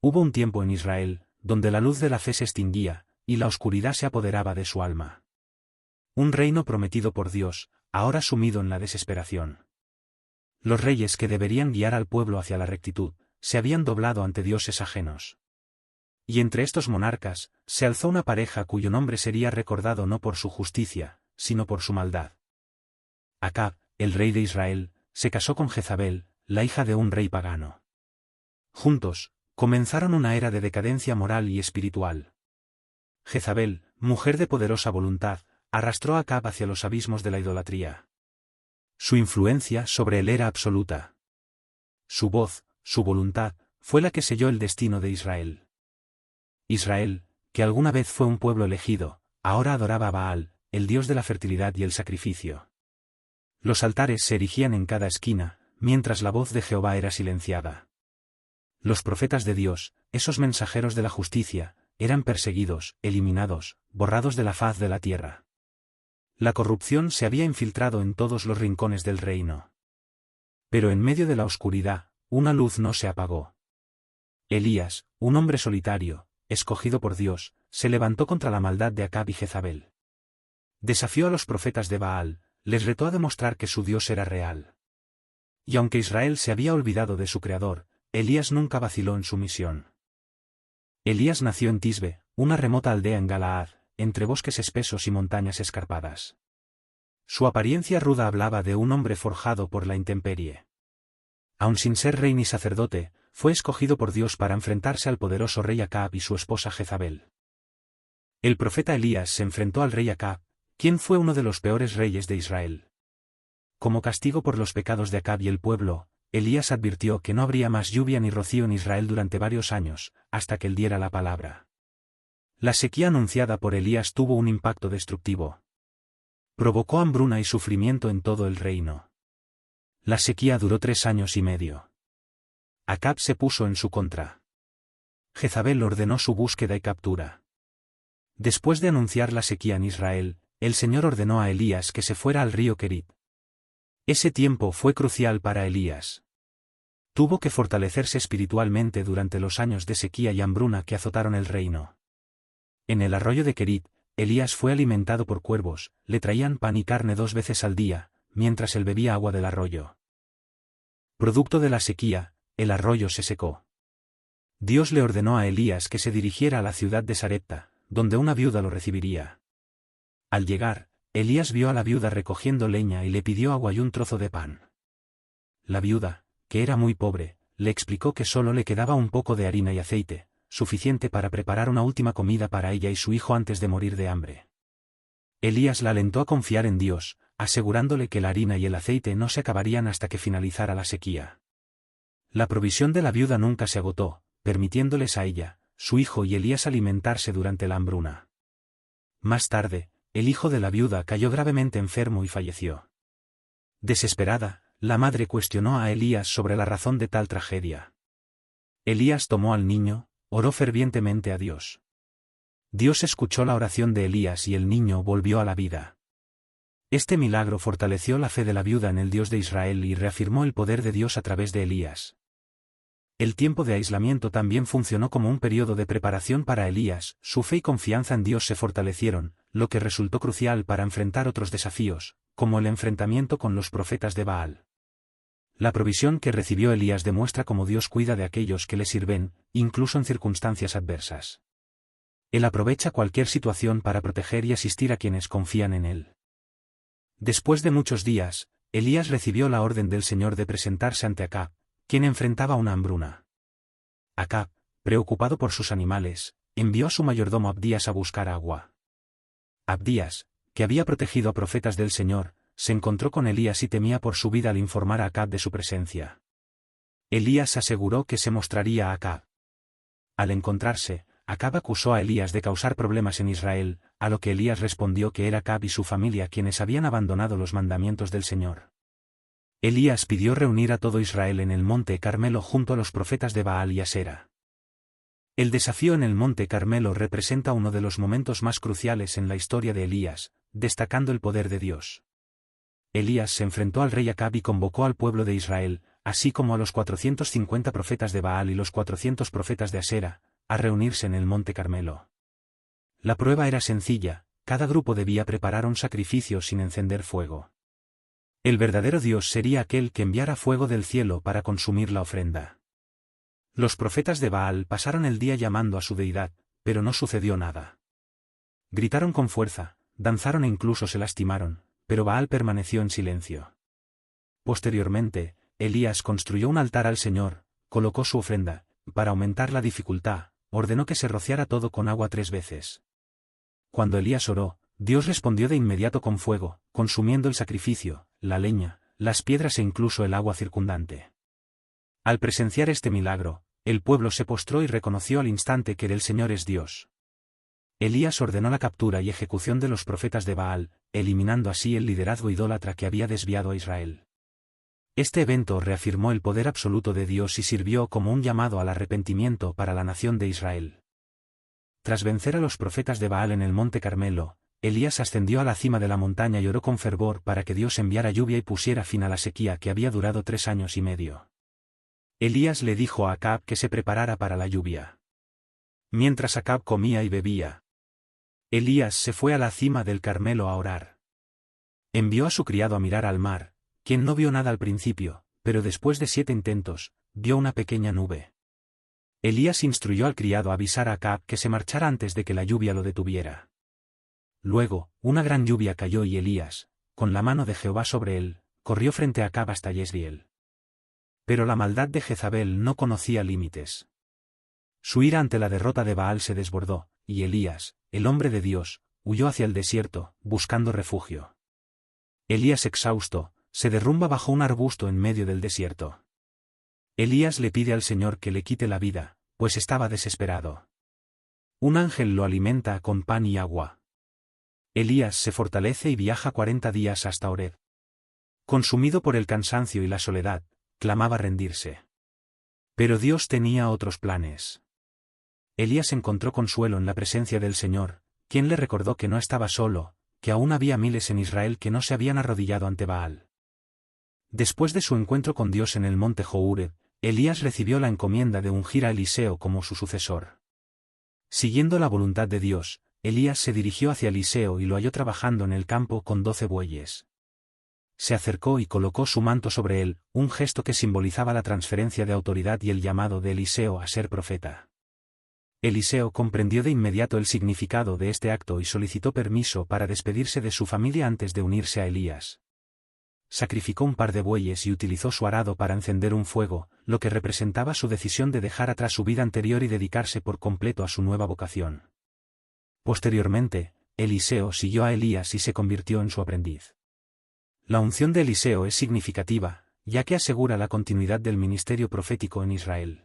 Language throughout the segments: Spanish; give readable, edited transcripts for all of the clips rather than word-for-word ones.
Hubo un tiempo en Israel, donde la luz de la fe se extinguía, y la oscuridad se apoderaba de su alma. Un reino prometido por Dios, ahora sumido en la desesperación. Los reyes que deberían guiar al pueblo hacia la rectitud, se habían doblado ante dioses ajenos. Y entre estos monarcas, se alzó una pareja cuyo nombre sería recordado no por su justicia, sino por su maldad. Acab, el rey de Israel, se casó con Jezabel, la hija de un rey pagano. Juntos, comenzaron una era de decadencia moral y espiritual. Jezabel, mujer de poderosa voluntad, arrastró a Acab hacia los abismos de la idolatría. Su influencia sobre él era absoluta. Su voz, su voluntad, fue la que selló el destino de Israel. Israel, que alguna vez fue un pueblo elegido, ahora adoraba a Baal, el dios de la fertilidad y el sacrificio. Los altares se erigían en cada esquina, mientras la voz de Jehová era silenciada. Los profetas de Dios, esos mensajeros de la justicia, eran perseguidos, eliminados, borrados de la faz de la tierra. La corrupción se había infiltrado en todos los rincones del reino. Pero en medio de la oscuridad, una luz no se apagó. Elías, un hombre solitario, escogido por Dios, se levantó contra la maldad de Acab y Jezabel. Desafió a los profetas de Baal, les retó a demostrar que su Dios era real. Y aunque Israel se había olvidado de su Creador, Elías nunca vaciló en su misión. Elías nació en Tisbe, una remota aldea en Galaad, entre bosques espesos y montañas escarpadas. Su apariencia ruda hablaba de un hombre forjado por la intemperie. Aun sin ser rey ni sacerdote, fue escogido por Dios para enfrentarse al poderoso rey Acab y su esposa Jezabel. El profeta Elías se enfrentó al rey Acab, quien fue uno de los peores reyes de Israel. Como castigo por los pecados de Acab y el pueblo, Elías advirtió que no habría más lluvia ni rocío en Israel durante varios años, hasta que él diera la palabra. La sequía anunciada por Elías tuvo un impacto destructivo. Provocó hambruna y sufrimiento en todo el reino. La sequía duró 3 años y medio. Acab se puso en su contra. Jezabel ordenó su búsqueda y captura. Después de anunciar la sequía en Israel, el Señor ordenó a Elías que se fuera al río Kerit. Ese tiempo fue crucial para Elías. Tuvo que fortalecerse espiritualmente durante los años de sequía y hambruna que azotaron el reino. En el arroyo de Kerit, Elías fue alimentado por cuervos, le traían pan y carne 2 veces al día, mientras él bebía agua del arroyo. Producto de la sequía, el arroyo se secó. Dios le ordenó a Elías que se dirigiera a la ciudad de Sarepta, donde una viuda lo recibiría. Al llegar, Elías vio a la viuda recogiendo leña y le pidió agua y un trozo de pan. La viuda, que era muy pobre, le explicó que solo le quedaba un poco de harina y aceite, suficiente para preparar una última comida para ella y su hijo antes de morir de hambre. Elías la alentó a confiar en Dios, asegurándole que la harina y el aceite no se acabarían hasta que finalizara la sequía. La provisión de la viuda nunca se agotó, permitiéndoles a ella, su hijo y Elías alimentarse durante la hambruna. Más tarde, el hijo de la viuda cayó gravemente enfermo y falleció. Desesperada, la madre cuestionó a Elías sobre la razón de tal tragedia. Elías tomó al niño, oró fervientemente a Dios. Dios escuchó la oración de Elías y el niño volvió a la vida. Este milagro fortaleció la fe de la viuda en el Dios de Israel y reafirmó el poder de Dios a través de Elías. El tiempo de aislamiento también funcionó como un periodo de preparación para Elías, su fe y confianza en Dios se fortalecieron, lo que resultó crucial para enfrentar otros desafíos, como el enfrentamiento con los profetas de Baal. La provisión que recibió Elías demuestra cómo Dios cuida de aquellos que le sirven, incluso en circunstancias adversas. Él aprovecha cualquier situación para proteger y asistir a quienes confían en él. Después de muchos días, Elías recibió la orden del Señor de presentarse ante Acab, quien enfrentaba una hambruna. Acab, preocupado por sus animales, envió a su mayordomo Abdías a buscar agua. Abdías, que había protegido a profetas del Señor, se encontró con Elías y temía por su vida al informar a Acab de su presencia. Elías aseguró que se mostraría a Acab. Al encontrarse, Acab acusó a Elías de causar problemas en Israel, a lo que Elías respondió que era Acab y su familia quienes habían abandonado los mandamientos del Señor. Elías pidió reunir a todo Israel en el monte Carmelo junto a los profetas de Baal y Asera. El desafío en el monte Carmelo representa uno de los momentos más cruciales en la historia de Elías, destacando el poder de Dios. Elías se enfrentó al rey Acab y convocó al pueblo de Israel, así como a los 450 profetas de Baal y los 400 profetas de Asera, a reunirse en el monte Carmelo. La prueba era sencilla, cada grupo debía preparar un sacrificio sin encender fuego. El verdadero Dios sería aquel que enviara fuego del cielo para consumir la ofrenda. Los profetas de Baal pasaron el día llamando a su deidad, pero no sucedió nada. Gritaron con fuerza, danzaron e incluso se lastimaron, pero Baal permaneció en silencio. Posteriormente, Elías construyó un altar al Señor, colocó su ofrenda, para aumentar la dificultad, ordenó que se rociara todo con agua 3 veces. Cuando Elías oró, Dios respondió de inmediato con fuego, consumiendo el sacrificio, la leña, las piedras e incluso el agua circundante. Al presenciar este milagro, el pueblo se postró y reconoció al instante que el Señor es Dios. Elías ordenó la captura y ejecución de los profetas de Baal, eliminando así el liderazgo idólatra que había desviado a Israel. Este evento reafirmó el poder absoluto de Dios y sirvió como un llamado al arrepentimiento para la nación de Israel. Tras vencer a los profetas de Baal en el monte Carmelo, Elías ascendió a la cima de la montaña y oró con fervor para que Dios enviara lluvia y pusiera fin a la sequía que había durado 3 años y medio. Elías le dijo a Acab que se preparara para la lluvia. Mientras Acab comía y bebía, Elías se fue a la cima del Carmelo a orar. Envió a su criado a mirar al mar, quien no vio nada al principio, pero después de 7 intentos, vio una pequeña nube. Elías instruyó al criado a avisar a Acab que se marchara antes de que la lluvia lo detuviera. Luego, una gran lluvia cayó y Elías, con la mano de Jehová sobre él, corrió frente a Acab hasta Jezreel. Pero la maldad de Jezabel no conocía límites. Su ira ante la derrota de Baal se desbordó, y Elías, el hombre de Dios, huyó hacia el desierto, buscando refugio. Elías exhausto, se derrumba bajo un arbusto en medio del desierto. Elías le pide al Señor que le quite la vida, pues estaba desesperado. Un ángel lo alimenta con pan y agua. Elías se fortalece y viaja 40 días hasta Horeb. Consumido por el cansancio y la soledad, clamaba rendirse. Pero Dios tenía otros planes. Elías encontró consuelo en la presencia del Señor, quien le recordó que no estaba solo, que aún había miles en Israel que no se habían arrodillado ante Baal. Después de su encuentro con Dios en el monte Horeb, Elías recibió la encomienda de ungir a Eliseo como su sucesor. Siguiendo la voluntad de Dios, Elías se dirigió hacia Eliseo y lo halló trabajando en el campo con 12 bueyes. Se acercó y colocó su manto sobre él, un gesto que simbolizaba la transferencia de autoridad y el llamado de Eliseo a ser profeta. Eliseo comprendió de inmediato el significado de este acto y solicitó permiso para despedirse de su familia antes de unirse a Elías. Sacrificó un par de bueyes y utilizó su arado para encender un fuego, lo que representaba su decisión de dejar atrás su vida anterior y dedicarse por completo a su nueva vocación. Posteriormente, Eliseo siguió a Elías y se convirtió en su aprendiz. La unción de Eliseo es significativa, ya que asegura la continuidad del ministerio profético en Israel.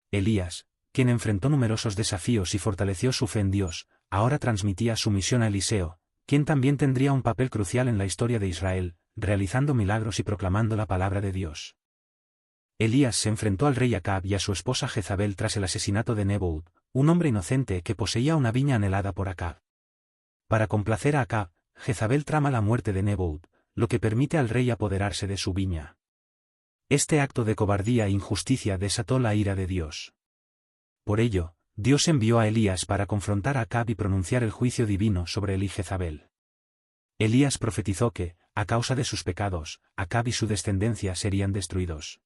Elías, quien enfrentó numerosos desafíos y fortaleció su fe en Dios, ahora transmitía su misión a Eliseo, quien también tendría un papel crucial en la historia de Israel, realizando milagros y proclamando la palabra de Dios. Elías se enfrentó al rey Acab y a su esposa Jezabel tras el asesinato de Nebot, un hombre inocente que poseía una viña anhelada por Acab. Para complacer a Acab, Jezabel trama la muerte de Nebot, lo que permite al rey apoderarse de su viña. Este acto de cobardía e injusticia desató la ira de Dios. Por ello, Dios envió a Elías para confrontar a Acab y pronunciar el juicio divino sobre él y Jezabel. Elías profetizó que, a causa de sus pecados, Acab y su descendencia serían destruidos.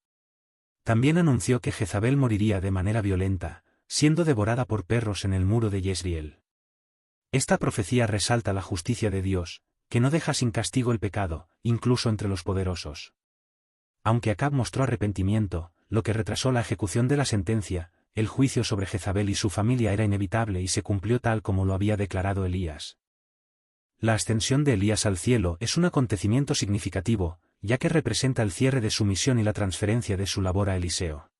También anunció que Jezabel moriría de manera violenta, siendo devorada por perros en el muro de Jezreel. Esta profecía resalta la justicia de Dios, que no deja sin castigo el pecado, incluso entre los poderosos. Aunque Acab mostró arrepentimiento, lo que retrasó la ejecución de la sentencia, el juicio sobre Jezabel y su familia era inevitable y se cumplió tal como lo había declarado Elías. La ascensión de Elías al cielo es un acontecimiento significativo, ya que representa el cierre de su misión y la transferencia de su labor a Eliseo.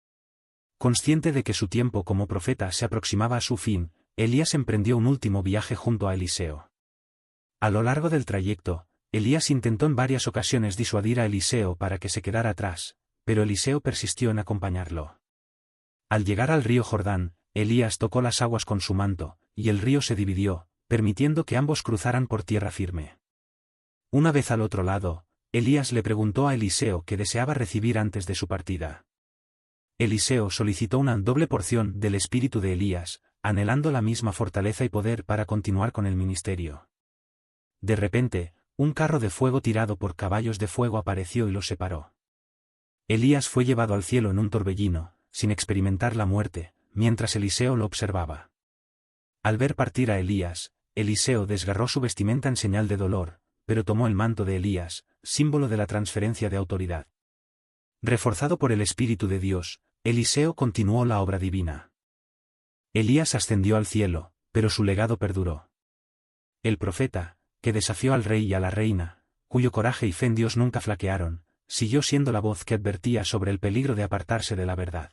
Consciente de que su tiempo como profeta se aproximaba a su fin, Elías emprendió un último viaje junto a Eliseo. A lo largo del trayecto, Elías intentó en varias ocasiones disuadir a Eliseo para que se quedara atrás, pero Eliseo persistió en acompañarlo. Al llegar al río Jordán, Elías tocó las aguas con su manto, y el río se dividió, permitiendo que ambos cruzaran por tierra firme. Una vez al otro lado, Elías le preguntó a Eliseo qué deseaba recibir antes de su partida. Eliseo solicitó una doble porción del espíritu de Elías, anhelando la misma fortaleza y poder para continuar con el ministerio. De repente, un carro de fuego tirado por caballos de fuego apareció y los separó. Elías fue llevado al cielo en un torbellino, sin experimentar la muerte, mientras Eliseo lo observaba. Al ver partir a Elías, Eliseo desgarró su vestimenta en señal de dolor, pero tomó el manto de Elías, símbolo de la transferencia de autoridad. Reforzado por el Espíritu de Dios, Eliseo continuó la obra divina. Elías ascendió al cielo, pero su legado perduró. El profeta, que desafió al rey y a la reina, cuyo coraje y fe en Dios nunca flaquearon, siguió siendo la voz que advertía sobre el peligro de apartarse de la verdad.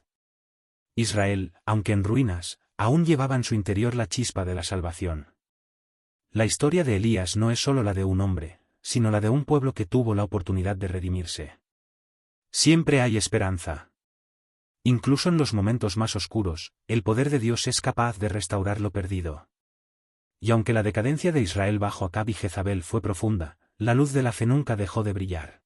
Israel, aunque en ruinas, aún llevaba en su interior la chispa de la salvación. La historia de Elías no es solo la de un hombre, sino la de un pueblo que tuvo la oportunidad de redimirse. Siempre hay esperanza. Incluso en los momentos más oscuros, el poder de Dios es capaz de restaurar lo perdido. Y aunque la decadencia de Israel bajo Acab y Jezabel fue profunda, la luz de la fe nunca dejó de brillar.